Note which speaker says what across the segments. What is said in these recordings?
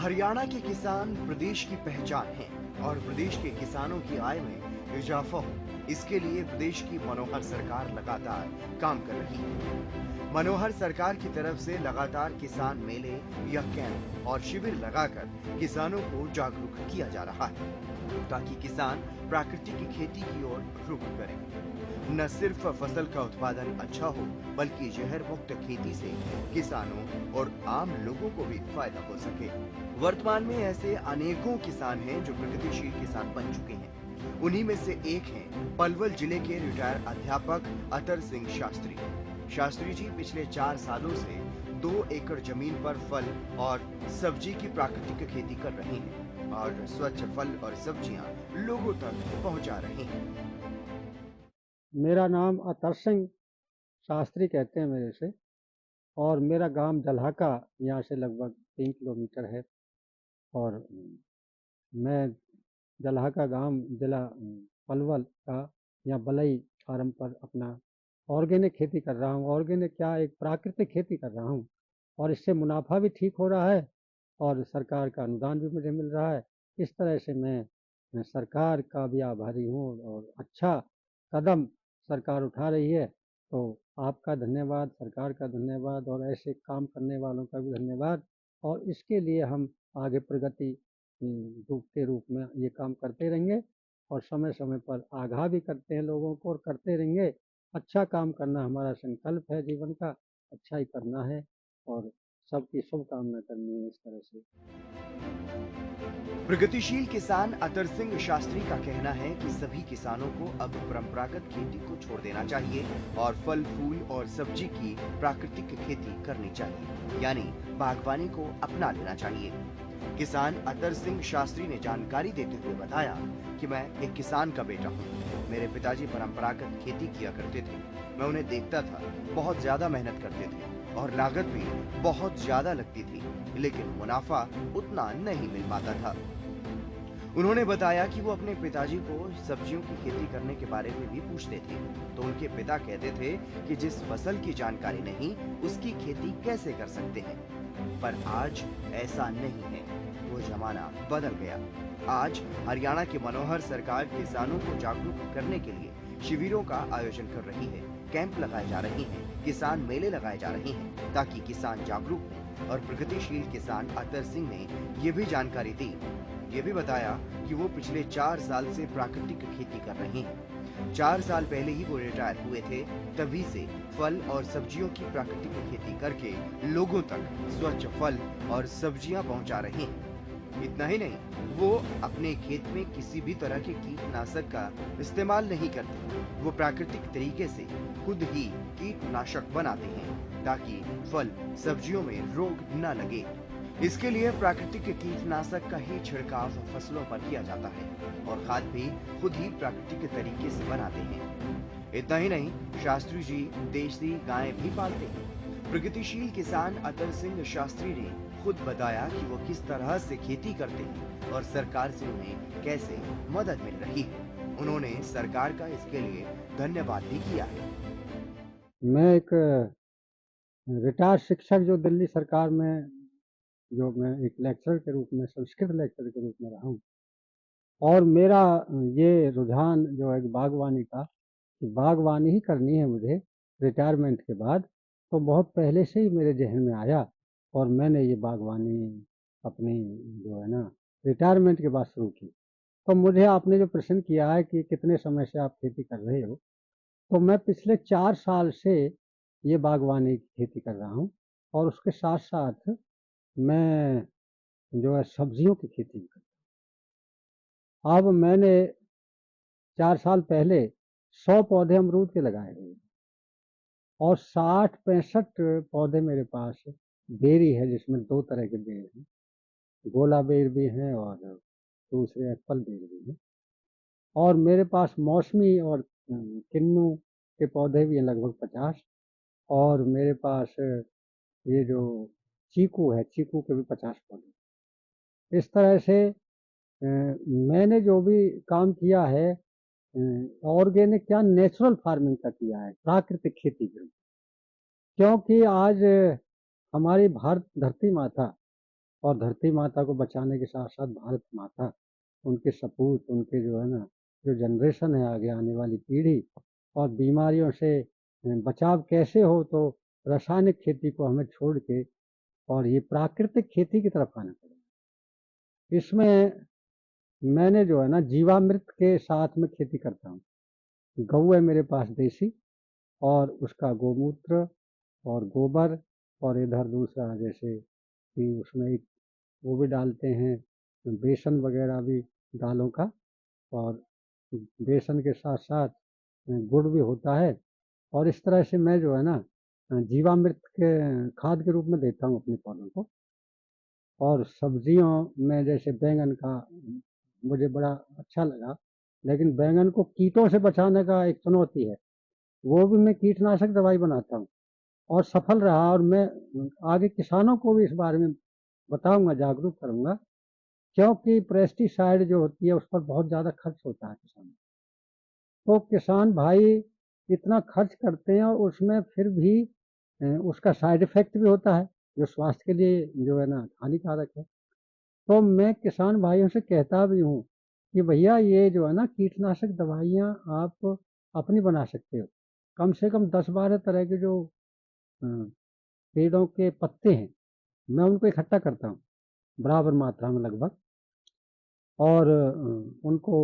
Speaker 1: हरियाणा के किसान प्रदेश की पहचान हैं और प्रदेश के किसानों की आय में इजाफा हो, इसके लिए प्रदेश की मनोहर सरकार लगातार काम कर रही है। मनोहर सरकार की तरफ से लगातार किसान मेले या कैंप और शिविर लगाकर किसानों को जागरूक किया जा रहा है ताकि किसान प्राकृतिक खेती की ओर रुख करें। न सिर्फ फसल का उत्पादन अच्छा हो, बल्कि जहर मुक्त खेती से किसानों और आम लोगों को भी फायदा हो सके। वर्तमान में ऐसे अनेकों किसान हैं जो प्रगतिशील किसान बन चुके हैं। उन्हीं में से एक हैं पलवल जिले के रिटायर अध्यापक अतर सिंह शास्त्री। शास्त्री जी पिछले 4 सालों से 2 एकड़ जमीन पर फल और सब्जी की प्राकृतिक खेती कर रहे हैं और स्वच्छ फल और सब्जियां लोगों तक पहुंचा रहे हैं।
Speaker 2: मेरा नाम अतर सिंह शास्त्री कहते हैं मेरे से। और मेरा गांव जल्हाका यहाँ से लगभग 3 किलोमीटर है। और मैं जल्हाका गांव जिला पलवल का यहाँ बलई फार्म पर अपना ऑर्गेनिक खेती कर रहा हूँ। ऑर्गेनिक क्या, एक प्राकृतिक खेती कर रहा हूँ और इससे मुनाफा भी ठीक हो रहा है और सरकार का अनुदान भी मुझे मिल रहा है। इस तरह से मैं सरकार का भी आभारी हूँ और अच्छा कदम सरकार उठा रही है। तो आपका धन्यवाद, सरकार का धन्यवाद और ऐसे काम करने वालों का भी धन्यवाद। और इसके लिए हम आगे प्रगति रूप के रूप में ये काम करते रहेंगे और समय समय पर आगाह भी करते हैं लोगों को और करते रहेंगे। अच्छा काम करना हमारा संकल्प है जीवन का, अच्छा ही करना है और सबकी शुभकामना करनी है इस तरह से।
Speaker 1: प्रगतिशील किसान अतर सिंह शास्त्री का कहना है कि सभी किसानों को अब परंपरागत खेती को छोड़ देना चाहिए और फल फूल और सब्जी की प्राकृतिक खेती करनी चाहिए, यानी बागवानी को अपना लेना चाहिए। किसान अतर सिंह शास्त्री ने जानकारी देते हुए बताया कि मैं एक किसान का बेटा हूँ। मेरे पिताजी परंपरागत खेती किया करते थे। मैं उन्हें देखता था, बहुत ज्यादा मेहनत करते थे और लागत भी बहुत ज्यादा लगती थी, लेकिन मुनाफा उतना नहीं मिल पाता था। उन्होंने बताया कि वो अपने पिताजी को सब्जियों की खेती करने के बारे में भी पूछते थे, तो उनके पिता कहते थे कि जिस फसल की जानकारी नहीं, उसकी खेती कैसे कर सकते हैं। पर आज ऐसा नहीं है, वो जमाना बदल गया। आज हरियाणा की मनोहर सरकार किसानों को जागरूक करने के लिए शिविरों का आयोजन कर रही है, कैंप लगाए जा रहे हैं, किसान मेले लगाए जा रहे हैं ताकि किसान जागरूक हों। और प्रगतिशील किसान अतर सिंह ने ये भी जानकारी दी, ये भी बताया कि वो पिछले 4 साल से प्राकृतिक खेती कर रहे हैं। 4 साल पहले ही वो रिटायर हुए थे, तभी से फल और सब्जियों की प्राकृतिक खेती करके लोगों तक स्वच्छ फल और सब्जियां पहुंचा रहे हैं। इतना ही नहीं, वो अपने खेत में किसी भी तरह के कीटनाशक का इस्तेमाल नहीं करते। वो प्राकृतिक तरीके से खुद ही कीटनाशक बनाते हैं ताकि फल सब्जियों में रोग न लगे। इसके लिए प्राकृतिक कीटनाशक का ही छिड़काव फसलों पर किया जाता है और खाद भी खुद ही प्राकृतिक तरीके से बनाते हैं। इतना ही नहीं, शास्त्री जी देसी गाय भी पालते हैं। प्रगतिशील किसान अतर सिंह शास्त्री ने खुद बताया कि वो किस तरह से खेती करते हैं और सरकार से उन्हें कैसे मदद मिल रही है। उन्होंने सरकार का इसके लिए धन्यवाद भी किया है।
Speaker 2: मैं एक रिटायर्ड शिक्षक जो दिल्ली सरकार में, जो मैं एक लेक्चरर के रूप में, संस्कृत लेक्चरर के रूप में रहा हूँ। और मेरा ये रुझान जो है बागवानी का, कि बागवानी ही करनी है मुझे रिटायरमेंट के बाद, तो बहुत पहले से ही मेरे जहन में आया और मैंने ये बागवानी अपनी जो है ना रिटायरमेंट के बाद शुरू की। तो मुझे आपने जो प्रश्न किया है कि कितने समय से आप खेती कर रहे हो, तो मैं पिछले 4 साल से ये बागवानी की खेती कर रहा हूँ और उसके साथ साथ मैं जो है सब्जियों की खेती भी करता हूँ। अब मैंने 4 साल पहले 100 पौधे अमरूद के लगाए हुए और 60-65 पौधे मेरे पास बेरी है, जिसमें 2 तरह के बेर हैं, गोला बेर भी हैं और दूसरे एप्पल बेर भी हैं। और मेरे पास मौसमी और किन्नू के पौधे भी हैं लगभग 50। और मेरे पास ये जो चीकू है, चीकू के भी 50 पौधे। इस तरह से मैंने जो भी काम किया है ऑर्गेनिक क्या, नेचुरल फार्मिंग का किया है, प्राकृतिक खेती के। क्योंकि आज हमारी भारत धरती माता और धरती माता को बचाने के साथ साथ भारत माता, उनके सपूत, उनके जो है ना, जो जनरेशन है आगे आने वाली पीढ़ी, और बीमारियों से बचाव कैसे हो, तो रासायनिक खेती को हमें छोड़ के और ये प्राकृतिक खेती की तरफ आना पड़ेगा। इसमें मैंने जो है ना जीवामृत के साथ में खेती करता हूँ। गऊ है मेरे पास देसी, और उसका गोमूत्र और गोबर, और इधर दूसरा जैसे कि उसमें एक वो भी डालते हैं, बेसन वगैरह भी दालों का, और बेसन के साथ साथ गुड़ भी होता है। और इस तरह से मैं जो है ना जीवामृत के खाद के रूप में देता हूँ अपने पौधों को। और सब्जियों में जैसे बैंगन का मुझे बड़ा अच्छा लगा, लेकिन बैंगन को कीटों से बचाने का एक चुनौती है, वो भी मैं कीटनाशक दवाई बनाता हूँ और सफल रहा। और मैं आगे किसानों को भी इस बारे में बताऊंगा, जागरूक करूंगा, क्योंकि पेस्टिसाइड जो होती है उस पर बहुत ज़्यादा खर्च होता है किसानों, तो किसान भाई इतना खर्च करते हैं और उसमें फिर भी उसका साइड इफेक्ट भी होता है जो स्वास्थ्य के लिए जो है ना हानिकारक है। तो मैं किसान भाइयों से कहता भी हूँ कि भैया ये जो है ना कीटनाशक दवाइयाँ आप अपनी बना सकते हो। कम से कम 10-12 तरह के जो अ, पेड़ों के पत्ते हैं, मैं उनको इकट्ठा करता हूँ बराबर मात्रा में लगभग, और उनको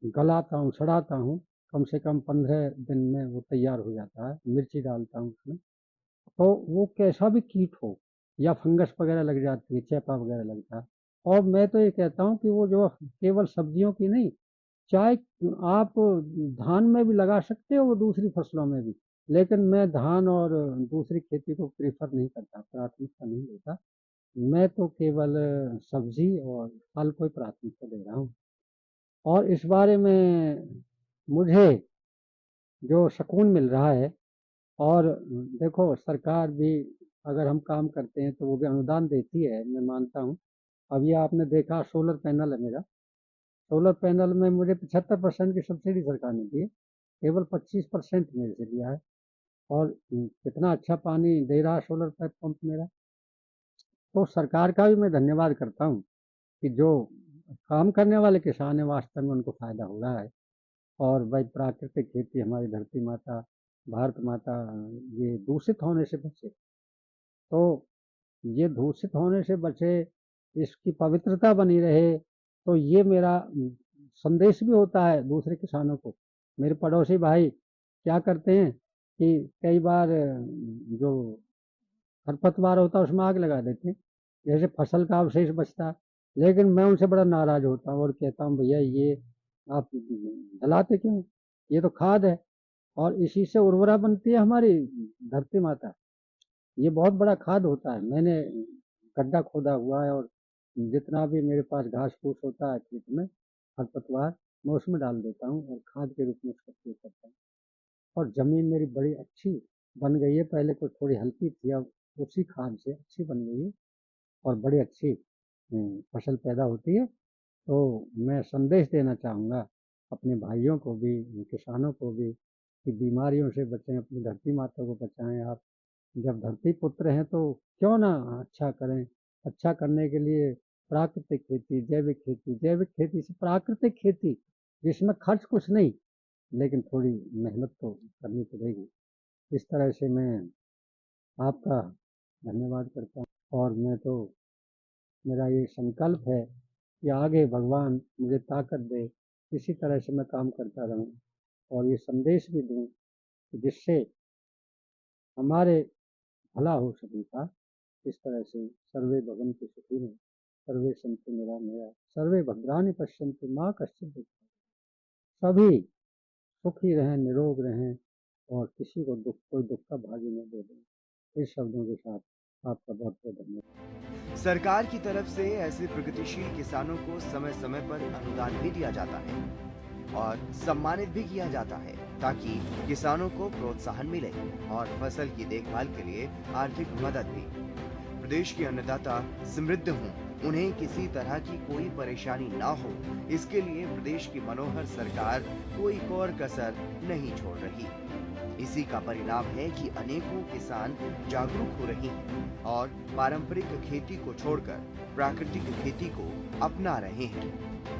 Speaker 2: गलाता हूँ, सड़ाता हूँ। कम से कम 15 दिन में वो तैयार हो जाता है। मिर्ची डालता हूँ उसमें, तो वो कैसा भी कीट हो या फंगस वगैरह लग जाती है, चेपा वगैरह लगता है। और मैं तो ये कहता हूँ कि वो जो केवल सब्जियों की नहीं, चाहे आप धान में भी लगा सकते हो, वो दूसरी फसलों में भी, लेकिन मैं धान और दूसरी खेती को प्रीफर नहीं करता, प्राथमिकता नहीं देता। मैं तो केवल सब्जी और फल को ही प्राथमिकता दे रहा हूँ। और इस बारे में मुझे जो सुकून मिल रहा है, और देखो सरकार भी अगर हम काम करते हैं तो वो भी अनुदान देती है, मैं मानता हूँ। अब ये आपने देखा सोलर पैनल है मेरा, सोलर पैनल में मुझे 75% की सब्सिडी सरकार ने दी है, केवल 25% मेरे से लिया है। और कितना अच्छा पानी दे रहा है सोलर पंप मेरा। तो सरकार का भी मैं धन्यवाद करता हूँ कि जो काम करने वाले किसान हैं वास्तव में उनको फायदा हो रहा है। और भाई प्राकृतिक खेती, हमारी धरती माता, भारत माता, ये दूषित होने से बचे, तो ये दूषित होने से बचे, इसकी पवित्रता बनी रहे, तो ये मेरा संदेश भी होता है दूसरे किसानों को। मेरे पड़ोसी भाई क्या करते हैं कि कई बार जो खरपतवार होता है उसमें आग लगा देते हैं, जैसे फसल का अवशेष बचता है। लेकिन मैं उनसे बड़ा नाराज होता हूँ और कहता हूँ भैया ये आप जलाते क्यों, ये तो खाद है, और इसी से उर्वरा बनती है हमारी धरती माता। ये बहुत बड़ा खाद होता है। मैंने गड्ढा खोदा हुआ है, और जितना भी मेरे पास घास फूस होता है खेत में, खरपतवार, मैं उसमें डाल देता हूँ और खाद के रूप में उसका उपयोग करता हूँ। और ज़मीन मेरी बड़ी अच्छी बन गई है, पहले तो थोड़ी हल्की थी, अब उसी खाद से अच्छी बन गई है और बड़ी अच्छी फसल पैदा होती है। तो मैं संदेश देना चाहूँगा अपने भाइयों को भी, किसानों को भी, कि बीमारियों से बचें, अपनी धरती माता को बचाएं। आप जब धरती पुत्र हैं तो क्यों ना अच्छा करें। अच्छा करने के लिए प्राकृतिक खेती, जैविक खेती से प्राकृतिक खेती, जिसमें खर्च कुछ नहीं, लेकिन थोड़ी मेहनत तो करनी पड़ेगी। इस तरह से मैं आपका धन्यवाद करता हूँ, और मैं तो, मेरा ये संकल्प है कि आगे भगवान मुझे ताकत दे, इसी तरह से मैं काम करता रहूं और ये संदेश भी दूं कि जिससे हमारे भला हो सभी का। इस तरह से सर्वे भवन्तु सुखिनः, सर्वे सन्तु निरामयाः, सर्वे भद्राणि पश्यन्तु मा कश्चित् दुःखभाग्। सभी सुखी रहें, निरोग रहें, और किसी को कोई दुख का भागी न दे दें। इस शब्दों के साथ आपका बहुत बहुत धन्यवाद।
Speaker 1: सरकार की तरफ से ऐसे प्रगतिशील किसानों को समय समय पर अनुदान भी दिया जाता है और सम्मानित भी किया जाता है, ताकि किसानों को प्रोत्साहन मिले और फसल की देखभाल के लिए आर्थिक मदद भी। प्रदेश के अन्नदाता समृद्ध हों, उन्हें किसी तरह की कोई परेशानी ना हो, इसके लिए प्रदेश की मनोहर सरकार कोई और कसर नहीं छोड़ रही। इसी का परिणाम है कि अनेकों किसान जागरूक हो रहे हैं और पारंपरिक खेती को छोड़कर प्राकृतिक खेती को अपना रहे हैं।